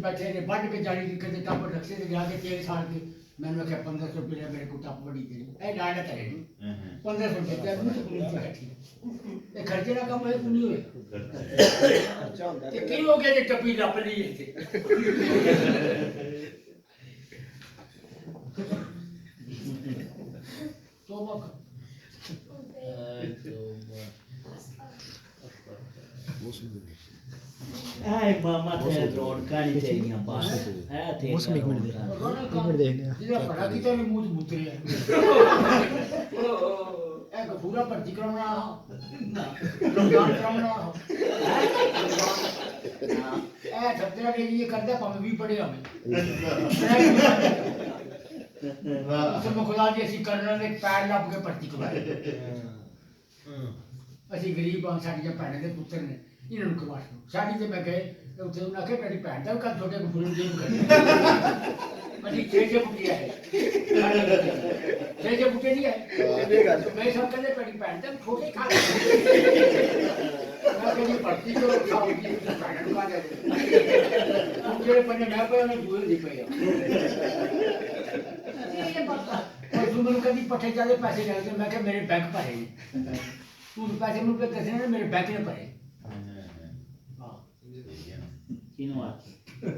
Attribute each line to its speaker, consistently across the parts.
Speaker 1: बैठे ने बड़ के जाली दिक्कत टप रखे से जाके तेल साड़ के मैंने आख्या 1500 रुपये मेरे को टप बड़ी तेरी ए डांडा करे 1500 रुपये ते मुझे पुलिस बैठी ए खर्चे ना कम है नहीं हुए ते की हो गया जे टपी लप ली थे तौबा
Speaker 2: हाय मामा थे रोड काली चाहिए बात है थे
Speaker 3: मौसम एक मिनट देखने
Speaker 1: जिधर पढ़ा की तो मुंह मुतरे है ए पूरा भर्ती कराना रमजान कराना ए छतरा के लिए करते हम भी पड़े हमें सब खुदा जी ਅਸੀਂ ਕਰਨਾ ਨੇ ਪੈਰ ਲੱਭ ਕੇ ਭਰਤੀ ਕਰਵਾਏ ਅਸੀਂ ਗਰੀਬ ਹਾਂ ਸਾਡੀਆਂ ਭੈਣਾਂ ਦੇ ਪੁੱਤਰ ਨੇ ਇਹਨਾਂ ਨੂੰ ਕਮਾਸ਼ ਨੂੰ ਸਾਡੀ ਤੇ ਮੈਂ ਗਏ ਉੱਥੇ ਉਹਨਾਂ ਆਖਿਆ ਤੁਹਾਡੀ ਭੈਣ ਦਾ ਕੱਲ ਛੋਟੇ ਗੁਰੂ ਜੀ ਨੂੰ ਕਰੇ ਅਸੀਂ ਛੇ ਬੁੱਟੀਆਂ ਹੈ ਛੇ ਬੁੱਟੇ ਨਹੀਂ ਹੈ ਮੈਂ ਸਭ ਕਹਿੰਦੇ ਤੁਹਾਡੀ ਭੈਣ ਦਾ ਛੋਟੇ ਖਾ ਲੈ ਮੈਂ ਕਹਿੰਦੀ ਭਰਤੀ ਕਰੋ ਖਾਓਗੀ ਭੈਣ ਨੂੰ ਕਾ ਜਾਏ ਜਿਹੜੇ ਪੰਨੇ ਮੈਂ ਪਿਆ ਉਹਨੇ ਦੂਰ ਦੀ ਪਈ और तू मैंने कभी पट्टे जाते पैसे लगते मैं क्या मेरे बैंक भरे तू पैसे मुझे दसे ना मेरे बैंक ने भरे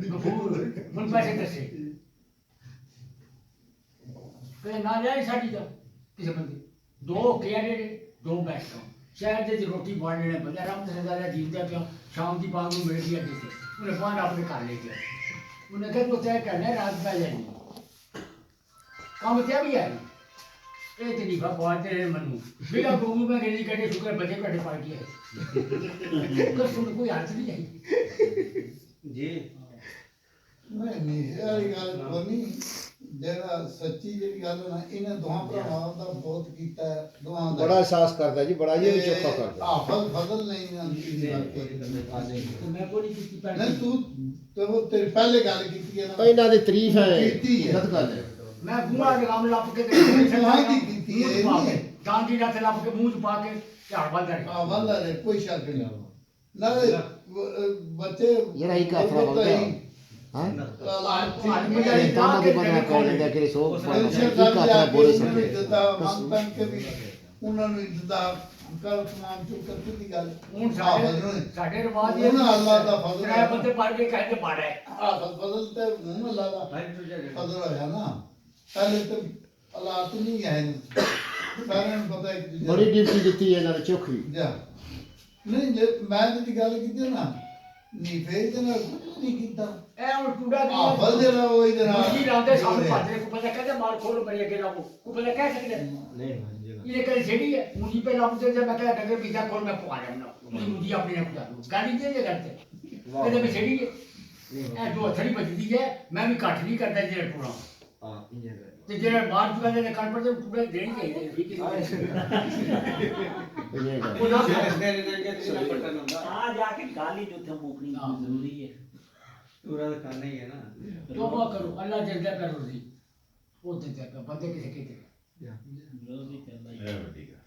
Speaker 1: गफूर मुझे पैसे दसे कहीं ना जाए साड़ी का किसी बंदे दो केड़े दो बैठा शहर से रोटी बांटने ने बंदा आराम से दादा जीवता पिया शाम की बाग में मिल गया जैसे उन्हें बाहर अपने घर ले गया उन्हें कहा तो तय करना रात पै जाएगी काम क्या भी है ये तेरी बात तेरे मनु बिना गोगू में गेली कटे शुक्र बजे कटे पार्टी है कर सुन कोई हाथ नहीं आई
Speaker 4: जी
Speaker 5: नहीं यार गल कोनी जेड़ा सच्ची जेड़ी गल ना इन्हें दोहां भरावां दा बहुत कीता है दोहां दा
Speaker 3: बड़ा एहसास करदा जी बड़ा ये चोखा करदा
Speaker 5: हाफल फजल नहीं आंदी
Speaker 1: तो मैं कोई नहीं की
Speaker 5: नहीं तू तो वो तेरी पहले गल कीती है ना
Speaker 3: ਇਹਨਾਂ ਦੀ ਤਾਰੀਫ ਹੈ
Speaker 5: कीती है
Speaker 3: गलत गल है
Speaker 1: मैं गुआ के नाम लप के
Speaker 5: वहां की कीती है
Speaker 1: गांधी रात लप के मुंह पा के झाड़ बंद कर
Speaker 5: हां वाला रे कोई शक नहीं ना बच्चे
Speaker 3: ये रही का थोड़ा बोलते हैं हां काम के बदला कौन है कि सो की का था बोले सकते
Speaker 5: मन तन के भी उन्होंने इज्जत कर तमाम चुप करके दी गल
Speaker 1: ਹੁਣ ਸਾਡੇ ਰਿਵਾਜ ਇਹ
Speaker 5: ਉਹਨਾਂ ਅੱਲਾਹ ਦਾ ਫਜ਼ਲ
Speaker 1: ਤਰੇ ਬੰਦੇ ਪੜ ਕੇ ਕਹਿੰਦੇ ਮਾੜਾ ਹੈ
Speaker 5: हाफल फजल ते मुंह अल्लाह दा फजल है ना पहले तो अल्लाह तो नहीं है सारे ਨੂੰ ਪਤਾ ਹੈ
Speaker 3: बड़ी ड्यूटी ਦਿੱਤੀ ਹੈ ਇਹਨਾਂ ਨੇ ਚੋਖੀ
Speaker 5: ਜਾ ਨਹੀਂ ਜੇ ਮੈਂ ਦੀ ਗੱਲ ਕੀਤੀ ਨਾ ਨਹੀਂ ਫੇਰ ਤੇ ਨਾ ਨਹੀਂ ਕੀਤਾ
Speaker 1: ਇਹ ਹੁਣ ਟੂੜਾ ਦੀ
Speaker 5: ਹਾਫਲ ਜਿਹੜਾ ਉਹ ਇਧਰ ਆ
Speaker 1: ਜੀ ਲਾਉਂਦੇ ਸਾਹਮਣੇ ਪਾਦੇ ਕੋ ਪਤਾ ਕਹਿੰਦੇ ਮਾਰ ਖੋਲ ਬੜੀ ਅੱਗੇ ਲਾਓ ਕੋ ਪਤਾ ਕਹਿ ਸਕਦੇ
Speaker 4: नहीं
Speaker 1: ये कल छेड़ी है मुझी पे लाभ से जब मैं कहा डगर पिज्जा खोल मैं पका जाऊंगा मुझी अपने आप जा दूं गाली दे करते कहते मैं छेड़ी है ए दो थड़ी बजदी है मैं भी काट नहीं करता जे पूरा
Speaker 4: हां इंजन
Speaker 1: ते जे बाहर चुका दे काट पर पूरा देनी चाहिए ठीक है वो ना
Speaker 2: हां जाके गाली जो थे मुकनी जरूरी है
Speaker 4: पूरा तो करना ही है ना
Speaker 1: तौबा करो अल्लाह जल्दा करो जी वो देता बंदे किसे कहते
Speaker 2: जो भी करना है
Speaker 6: ठीक है